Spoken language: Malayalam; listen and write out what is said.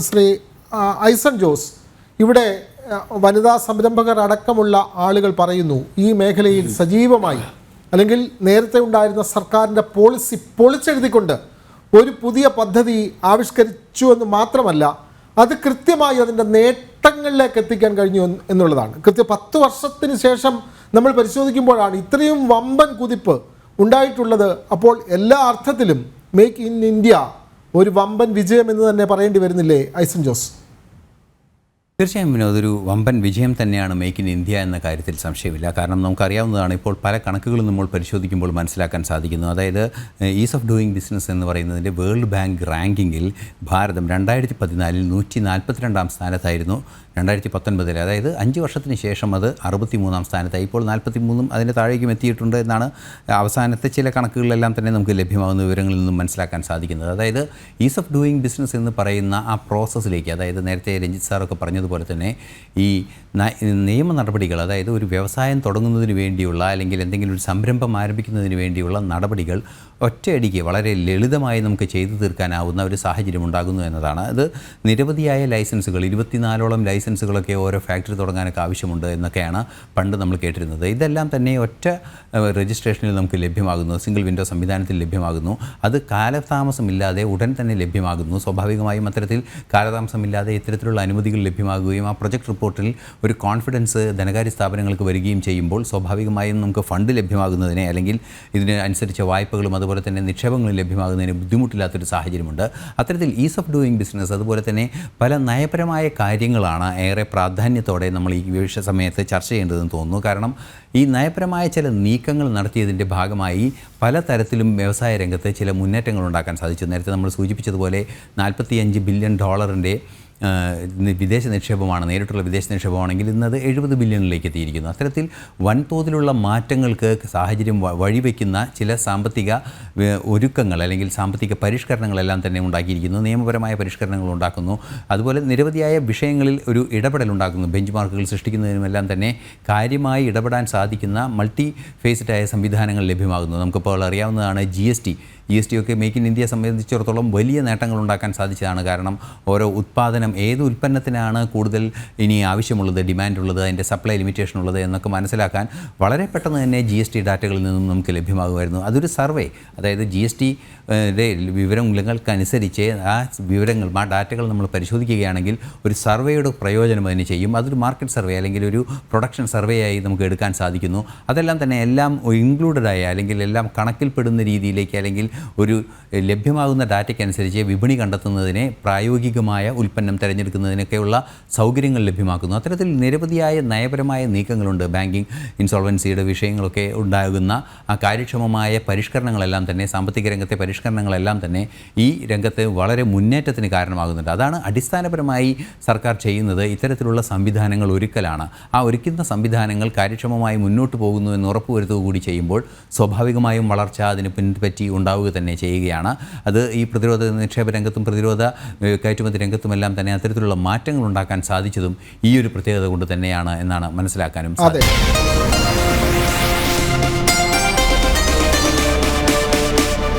ശ്രീ ഐസൺ ജോസ്, ഇവിടെ വനിതാ സംരംഭകർ അടക്കമുള്ള ആളുകൾ പറയുന്നു ഈ മേഖലയിൽ സജീവമായി അല്ലെങ്കിൽ നേരത്തെ ഉണ്ടായിരുന്ന സർക്കാരിൻ്റെ പോളിസി പൊളിച്ചെഴുതിക്കൊണ്ട് ഒരു പുതിയ പദ്ധതി ആവിഷ്കരിച്ചു എന്ന് മാത്രമല്ല, അത് കൃത്യമായി അതിൻ്റെ നേട്ടങ്ങളിലേക്ക് എത്തിക്കാൻ കഴിഞ്ഞു എന്നുള്ളതാണ്. 10 വർഷത്തിന് ശേഷം നമ്മൾ പരിശോധിക്കുമ്പോഴാണ് ഇത്രയും വമ്പൻ കുതിപ്പ് ഉണ്ടായിട്ടുള്ളത്. അപ്പോൾ എല്ലാ അർത്ഥത്തിലും മേക്ക് ഇൻ ഇന്ത്യ ഒരു വമ്പൻ വിജയം എന്ന് തന്നെ പറയേണ്ടി വരുന്നില്ലേ ഐസൻ ജോസ്? തീർച്ചയായും അതൊരു വമ്പൻ വിജയം തന്നെയാണ് മേക്ക് ഇൻ ഇന്ത്യ എന്ന കാര്യത്തിൽ സംശയമില്ല. കാരണം നമുക്കറിയാവുന്നതാണ്, ഇപ്പോൾ പല കണക്കുകളും നമ്മൾ പരിശോധിക്കുമ്പോൾ മനസ്സിലാക്കാൻ സാധിക്കുന്നു. അതായത് ഈസ് ഓഫ് ഡൂയിങ് ബിസിനസ് എന്ന് പറയുന്നതിൻ്റെ വേൾഡ് ബാങ്ക് റാങ്കിങ്ങിൽ ഭാരതം 2014 142 സ്ഥാനത്തായിരുന്നു. 2019 അതായത് 5 വർഷത്തിന് ശേഷം അത് 63 സ്ഥാനത്തായി. ഇപ്പോൾ 43 അതിന് താഴേക്കും എത്തിയിട്ടുണ്ട് എന്നാണ് അവസാനത്തെ ചില കണക്കുകളിലെല്ലാം തന്നെ നമുക്ക് ലഭ്യമാകുന്ന വിവരങ്ങളിൽ നിന്നും മനസ്സിലാക്കാൻ സാധിക്കുന്നത്. അതായത് ഈസ് ഓഫ് ഡൂയിങ് ബിസിനസ് എന്ന് പറയുന്ന ആ പ്രോസസ്സിലേക്ക്, അതായത് നേരത്തെ രഞ്ജിത്ത് സാറൊക്കെ പറഞ്ഞതുപോലെ തന്നെ ഈ നിയമ നടപടികൾ, അതായത് ഒരു വ്യവസായം തുടങ്ങുന്നതിന് വേണ്ടിയുള്ള അല്ലെങ്കിൽ എന്തെങ്കിലും ഒരു സംരംഭം ആരംഭിക്കുന്നതിന് വേണ്ടിയുള്ള നടപടികൾ ഒറ്റയടിക്ക് വളരെ ലളിതമായി നമുക്ക് ചെയ്തു തീർക്കാനാവുന്ന ഒരു സാഹചര്യം ഉണ്ടാകുന്നു എന്നതാണ്. അത് നിരവധിയായ ലൈസൻസുകൾ, 24ഓളം ലൈസൻസുകളൊക്കെ ഓരോ ഫാക്ടറി തുടങ്ങാനൊക്കെ ആവശ്യമുണ്ട് എന്നൊക്കെയാണ് പണ്ട് നമ്മൾ കേട്ടിരുന്നത്. ഇതെല്ലാം തന്നെ ഒറ്റ രജിസ്ട്രേഷനിൽ നമുക്ക് ലഭ്യമാകുന്നു, സിംഗിൾ വിൻഡോ സംവിധാനത്തിൽ ലഭ്യമാകുന്നു. അത് കാലതാമസമില്ലാതെ ഉടൻ തന്നെ ലഭ്യമാകുന്നു. സ്വാഭാവികമായും അത്തരത്തിൽ കാലതാമസമില്ലാതെ ഇത്തരത്തിലുള്ള അനുമതികൾ ലഭ്യമാകുകയും ആ പ്രൊജക്ട് റിപ്പോർട്ടിൽ ഒരു കോൺഫിഡൻസ് ധനകാര്യ സ്ഥാപനങ്ങൾക്ക് വരികയും ചെയ്യുമ്പോൾ സ്വാഭാവികമായും നമുക്ക് ഫണ്ട് ലഭ്യമാകുന്നതിനെ അല്ലെങ്കിൽ ഇതിന് അനുസരിച്ച വായ്പകളും അതുപോലെ തന്നെ നിക്ഷേപങ്ങളും ലഭ്യമാകുന്നതിന് ബുദ്ധിമുട്ടില്ലാത്തൊരു സാഹചര്യമുണ്ട്. അത്തരത്തിൽ ഈസ് ഓഫ് ഡൂയിങ് ബിസിനസ് അതുപോലെ തന്നെ പല നയപരമായ കാര്യങ്ങളാണ് ഏറെ പ്രാധാന്യത്തോടെ നമ്മൾ ഈ സമയത്ത് ചർച്ച ചെയ്യേണ്ടതെന്ന് തോന്നുന്നു. കാരണം ഈ നയപരമായ ചില നീക്കങ്ങൾ നടത്തിയതിൻ്റെ ഭാഗമായി പലതരത്തിലും വ്യവസായ രംഗത്ത് ചില മുന്നേറ്റങ്ങൾ ഉണ്ടാക്കാൻ സാധിച്ചു. നേരത്തെ നമ്മൾ സൂചിപ്പിച്ചതുപോലെ $45 ബില്യൺ വിദേശ നിക്ഷേപമാണ്, നേരിട്ടുള്ള വിദേശ നിക്ഷേപമാണെങ്കിൽ ഇന്നത് 70 ബില്യണിലേക്ക് എത്തിയിരിക്കുന്നു. അത്തരത്തിൽ വൻതോതിലുള്ള മാറ്റങ്ങൾക്ക് സാഹചര്യം വഴിവെക്കുന്ന ചില സാമ്പത്തിക ഒരുക്കങ്ങൾ അല്ലെങ്കിൽ സാമ്പത്തിക പരിഷ്കരണങ്ങളെല്ലാം തന്നെ ഉണ്ടാക്കിയിരിക്കുന്നു. നിയമപരമായ പരിഷ്കരണങ്ങൾ ഉണ്ടാക്കുന്നു. അതുപോലെ നിരവധിയായ വിഷയങ്ങളിൽ ഒരു ഇടപെടൽ ഉണ്ടാക്കുന്നു. ബെഞ്ച് മാർക്കുകൾ സൃഷ്ടിക്കുന്നതിനുമെല്ലാം തന്നെ കാര്യമായി ഇടപെടാൻ സാധിക്കുന്ന മൾട്ടി ഫേസ്ഡായ സംവിധാനങ്ങൾ ലഭ്യമാകുന്നു. നമുക്കിപ്പോൾ അറിയാവുന്നതാണ് GST ഒക്കെ മേക്ക് ഇൻ ഇന്ത്യയെ സംബന്ധിച്ചിടത്തോളം വലിയ നേട്ടങ്ങൾ ഉണ്ടാക്കാൻ സാധിച്ചതാണ്. കാരണം ഓരോ ഉൽപ്പാദനം, ഏത് ഉൽപ്പന്നത്തിനാണ് കൂടുതൽ ഇനി ആവശ്യമുള്ളത്, ഡിമാൻഡുള്ളത്, അതിൻ്റെ സപ്ലൈ ലിമിറ്റേഷൻ ഉള്ളത് എന്നൊക്കെ മനസ്സിലാക്കാൻ വളരെ പെട്ടെന്ന് തന്നെ GST ഡാറ്റകളിൽ നിന്നും നമുക്ക് ലഭ്യമാകുമായിരുന്നു. അതൊരു സർവേ, അതായത് GST വിവരങ്ങൾക്കനുസരിച്ച് ആ വിവരങ്ങൾ, ആ ഡാറ്റകൾ നമ്മൾ പരിശോധിക്കുകയാണെങ്കിൽ ഒരു സർവേയുടെ പ്രയോജനം അതിന് ചെയ്യും. അതൊരു മാർക്കറ്റ് സർവേ അല്ലെങ്കിൽ ഒരു പ്രൊഡക്ഷൻ സർവേ ആയി നമുക്ക് എടുക്കാൻ സാധിക്കുന്നു. അതെല്ലാം തന്നെ എല്ലാം ഇൻക്ലൂഡഡായ അല്ലെങ്കിൽ എല്ലാം കണക്കിൽപ്പെടുന്ന രീതിയിലേക്ക് അല്ലെങ്കിൽ ഒരു ലഭ്യമാകുന്ന ഡാറ്റയ്ക്കനുസരിച്ച് വിപണി കണ്ടെത്തുന്നതിനെ, പ്രായോഗികമായ ഉൽപ്പന്നം തിരഞ്ഞെടുക്കുന്നതിനൊക്കെയുള്ള സൗകര്യങ്ങൾ ലഭ്യമാക്കുന്നു. അത്തരത്തിൽ നിരവധിയായ നയപരമായ നീക്കങ്ങളുണ്ട്. ബാങ്കിങ് ഇൻസോൾവൻസിയുടെ വിഷയങ്ങളൊക്കെ ഉണ്ടാകുന്ന ആ കാര്യക്ഷമമായ പരിഷ്കരണങ്ങളെല്ലാം തന്നെ, സാമ്പത്തിക രംഗത്തെ പരിഷ്കരണങ്ങളെല്ലാം തന്നെ ഈ രംഗത്ത് വളരെ മുന്നേറ്റത്തിന് കാരണമാകുന്നുണ്ട്. അതാണ് അടിസ്ഥാനപരമായി സർക്കാർ ചെയ്യുന്നത്. ഇത്തരത്തിലുള്ള സംവിധാനങ്ങൾ ഒരുക്കലാണ്. ആ ഒരുക്കുന്ന സംവിധാനങ്ങൾ കാര്യക്ഷമമായി മുന്നോട്ട് പോകുന്നു എന്ന് ഉറപ്പുവരുത്തുക കൂടി ചെയ്യുമ്പോൾ സ്വാഭാവികമായും വളർച്ച അതിന് പിൻപറ്റി ഉണ്ടാവുക തന്നെ ചെയ്യുകയാണ്. അത് ഈ പ്രതിരോധ നിക്ഷേപ രംഗത്തും പ്രതിരോധ കയറ്റുമതി രംഗത്തുമെല്ലാം തന്നെ അത്തരത്തിലുള്ള മാറ്റങ്ങൾ ഉണ്ടാക്കാൻ സാധിച്ചതും ഈ ഒരു പ്രത്യേകത കൊണ്ട് തന്നെയാണ് എന്നാണ് മനസ്സിലാക്കാനും സാധിക്കുന്നത്.